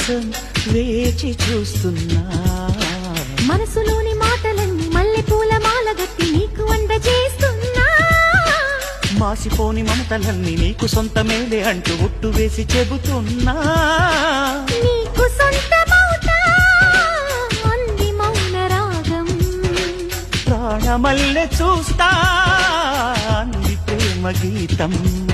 కోసం వేచి చూస్తున్నా. మనసులోని మాటలన్నీ మల్లెపూల మాల గట్టి నీకు అందజేస్తున్నా. మాసిపోని మమతలన్నీ నీకు సొంతమేలే అంటూ ఒట్టు వేసి చెబుతున్నా. నీకు సొంతమవుతా అంది మౌన రాగం. ప్రాణమల్లె చూస్తా అంది ప్రేమ గీతం.